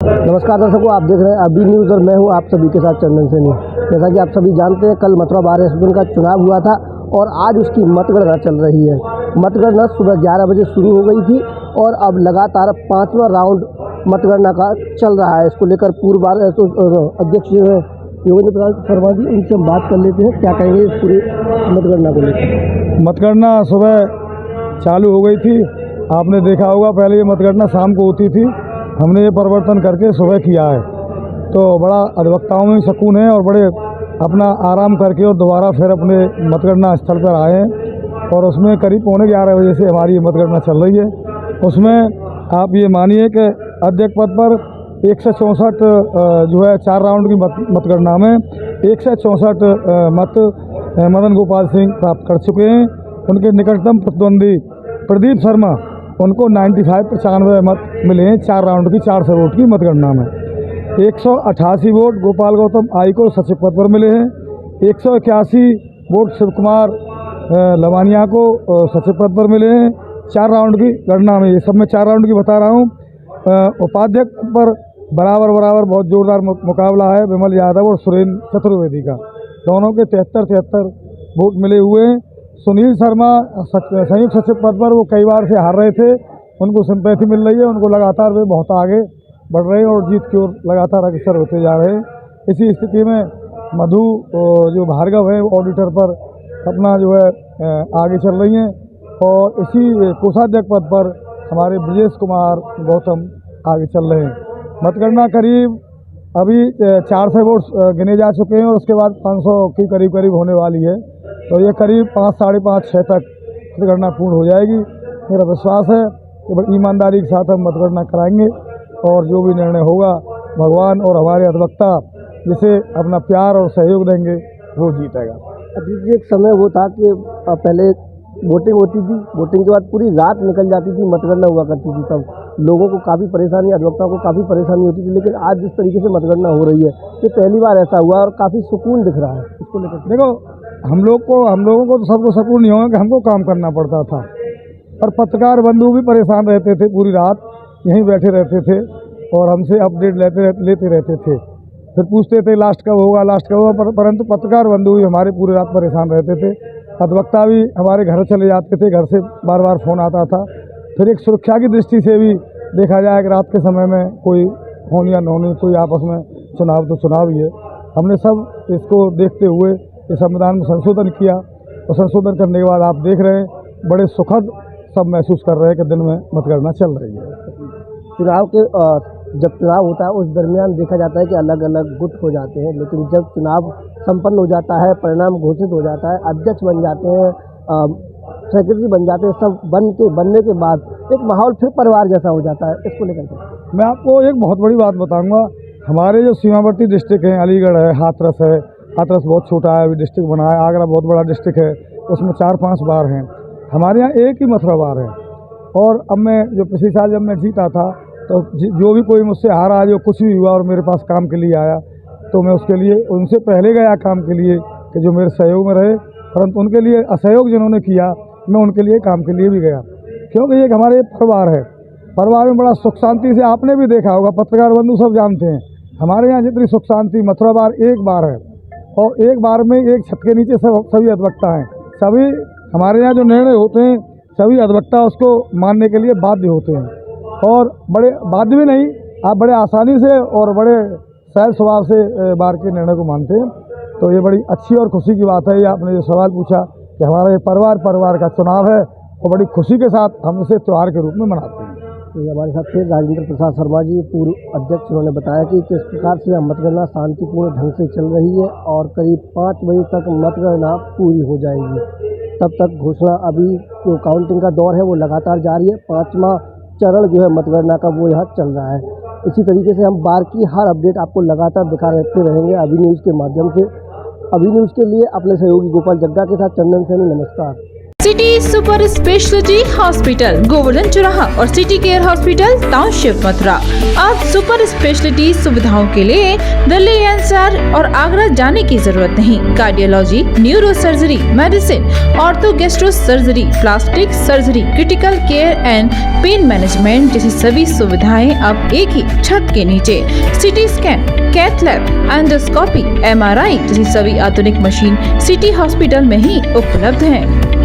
नमस्कार दर्शकों, आप देख रहे हैं अभी न्यूज़ और मैं हूं आप सभी के साथ चंदन सैनी। जैसा कि आप सभी जानते हैं, कल मथुरा बार एसोसिएशन का चुनाव हुआ था और आज उसकी मतगणना चल रही है। मतगणना सुबह 11 बजे शुरू हो गई थी और अब लगातार 5वां राउंड मतगणना का चल रहा है। इसको लेकर पूर्व बार अध्यक्ष जो है योगेंद्र प्रसाद शर्मा जी, उनसे हम बात कर लेते हैं, क्या कहेंगे इस पूरी मतगणना को लेकर। मतगणना सुबह चालू हो गई थी। आपने देखा होगा, पहले ये मतगणना शाम को होती थी, हमने ये परिवर्तन करके सुबह किया है। तो बड़ा अधिवक्ताओं में सुकून है और बड़े अपना आराम करके और दोबारा फिर अपने मतगणना स्थल पर आए हैं। और उसमें करीब 11:15 बजे से हमारी ये मतगणना चल रही है। उसमें आप ये मानिए कि अध्यक्ष पद पर 164 जो है 4 राउंड की मतगणना में 164 मत मदन गोपाल सिंह प्राप्त कर चुके हैं। उनके निकटतम प्रतिद्वंदी प्रदीप शर्मा, उनको 95-95 मत मिले हैं 4 राउंड की 400 वोट की मतगणना में। 188 वोट गोपाल गौतम आई को सचिव पद पर मिले हैं। 181 वोट शिव कुमार लवानिया को सचिव पद पर मिले हैं 4 राउंड की गणना में। ये सब मैं 4 राउंड की बता रहा हूँ। उपाध्यक्ष पर बराबर बहुत जोरदार मुकाबला है विमल यादव और सुरेंद्र चतुर्वेदी का। दोनों के 73 वोट मिले हुए हैं। सुनील शर्मा संयुक्त सचिव पद पर वो कई बार से हार रहे थे, उनको सिंपैथी मिल रही है। उनको लगातार वे बहुत आगे बढ़ रहे हैं और जीत की ओर लगातार अग्रसर होते जा रहे हैं। इसी स्थिति में मधु जो भार्गव है ऑडिटर पर अपना जो है आगे चल रही हैं। और इसी कोषाध्यक्ष पद पर हमारे ब्रजेश कुमार गौतम आगे चल रहे हैं। मतगणना करीब अभी 400 वोट गिने जा चुके हैं और उसके बाद 500 की करीब होने वाली है। तो ये करीब 5, साढ़े 5, 6 तक मतगणना पूर्ण हो जाएगी। मेरा विश्वास है कि बड़ी ईमानदारी के साथ हम मतगणना कराएंगे और जो भी निर्णय होगा भगवान और हमारे अधिवक्ता जिसे अपना प्यार और सहयोग देंगे वो जीतेगा। अभी एक समय वो था कि पहले वोटिंग होती थी, वोटिंग के बाद पूरी रात निकल जाती थी, मतगणना हुआ करती थी, तब लोगों को काफ़ी परेशानी, अधिवक्ताओं को काफ़ी परेशानी होती थी। लेकिन आज जिस तरीके से मतगणना हो रही है, ये पहली बार ऐसा हुआ और काफ़ी सुकून दिख रहा है। इसको लेकर देखो, हम लोगों को तो सबको सुकून नहीं होगा कि हमको काम करना पड़ता था, और पत्रकार बंधु भी परेशान रहते थे, पूरी रात यहीं बैठे रहते थे और हमसे अपडेट लेते रहते थे। फिर पूछते थे लास्ट कब होगा, परंतु पत्रकार बंधु भी हमारे पूरी रात परेशान रहते थे। अधिवक्ता भी हमारे घर चले जाते थे, घर से बार फ़ोन आता था। फिर एक सुरक्षा की दृष्टि से भी देखा जाए कि रात के समय में कोई होनी या न होनी, कोई आपस में चुनाव तो चुनाव ही है। हमने सब इसको देखते हुए इस संविधान में संशोधन किया और संशोधन करने के बाद आप देख रहे हैं बड़े सुखद सब महसूस कर रहे हैं कि दिन में मतगणना चल रही है। चुनाव के जब चुनाव होता है उस दरमियान देखा जाता है कि अलग अलग गुट हो जाते हैं, लेकिन जब चुनाव संपन्न हो जाता है, परिणाम घोषित हो जाता है, अध्यक्ष बन जाते हैं, सेक्रेटरी बन जाते हैं, सब बनने के बाद एक माहौल फिर परिवार जैसा हो जाता है। इसको लेकर मैं आपको एक बहुत बड़ी बात बताऊंगा। हमारे जो सीमावर्ती डिस्ट्रिक्ट हैं, अलीगढ़ है, हाथरस है, हाथरस बहुत छोटा है, अभी डिस्ट्रिक्ट बना है, आगरा बहुत बड़ा डिस्ट्रिक्ट है, उसमें 4-5 बार हैं। हमारे यहाँ एक ही मथुरा बार है। और अब मैं जो पिछले साल जब मैं जीता था, तो जो भी कोई मुझसे हारा, जो कुछ भी हुआ और मेरे पास काम के लिए आया, तो मैं उसके लिए उनसे पहले गया काम के लिए कि जो मेरे सहयोग में रहे, परंतु उनके लिए असहयोग जिन्होंने किया, मैं उनके लिए काम के लिए भी गया। क्योंकि एक हमारे परिवार है, परिवार में बड़ा सुख शांति से, आपने भी देखा होगा, पत्रकार बंधु सब जानते हैं, हमारे यहाँ जितनी सुख शांति, मथुरा बार एक बार है और एक बार में एक छत के नीचे सभी अधिवक्ता हैं। सभी हमारे यहाँ जो निर्णय होते हैं, सभी अधिवक्ता उसको मानने के लिए बाध्य होते हैं और बड़े बाध्य भी नहीं, आप बड़े आसानी से और बड़े सहज स्वभाव से बार के निर्णय को मानते हैं। तो ये बड़ी अच्छी और खुशी की बात है। ये आपने जो सवाल पूछा कि हमारा ये परिवार का चुनाव है और बड़ी खुशी के साथ हम इसे त्यौहार के रूप में मनाते हैं। तो हमारे साथ थे राजेंद्र प्रसाद शर्मा जी, पूर्व अध्यक्ष। उन्होंने बताया कि किस प्रकार से मतगणना शांतिपूर्ण ढंग से चल रही है और करीब 5 बजे तक मतगणना पूरी हो जाएगी। तब तक घोषणा, अभी जो काउंटिंग का दौर है वो लगातार जारी है। 5वां चरण जो है मतगणना का वो यहाँ चल रहा है। इसी तरीके से हम बार की हर अपडेट आपको लगातार दिखाते रहेंगे अभी न्यूज़ के माध्यम से। अभी न्यूज़ के लिए अपने सहयोगी गोपाल जग्गा के साथ चंदन सैनी, नमस्कार। City super speciality hospital, Govardhan चौराहा और city care hospital, township, Mathura. अब सुपर स्पेशलिटी सुविधाओं के लिए दिल्ली एनसीआर और आगरा जाने की जरूरत नहीं। Cardiology, neuro surgery, medicine, ortho gastro surgery, plastic surgery, critical care and pain management जैसी सभी सुविधाएं अब एक ही छत के नीचे। CT scan, cath lab, endoscopy, MRI जैसी सभी आधुनिक मशीन सिटी हॉस्पिटल में ही उपलब्ध हैं।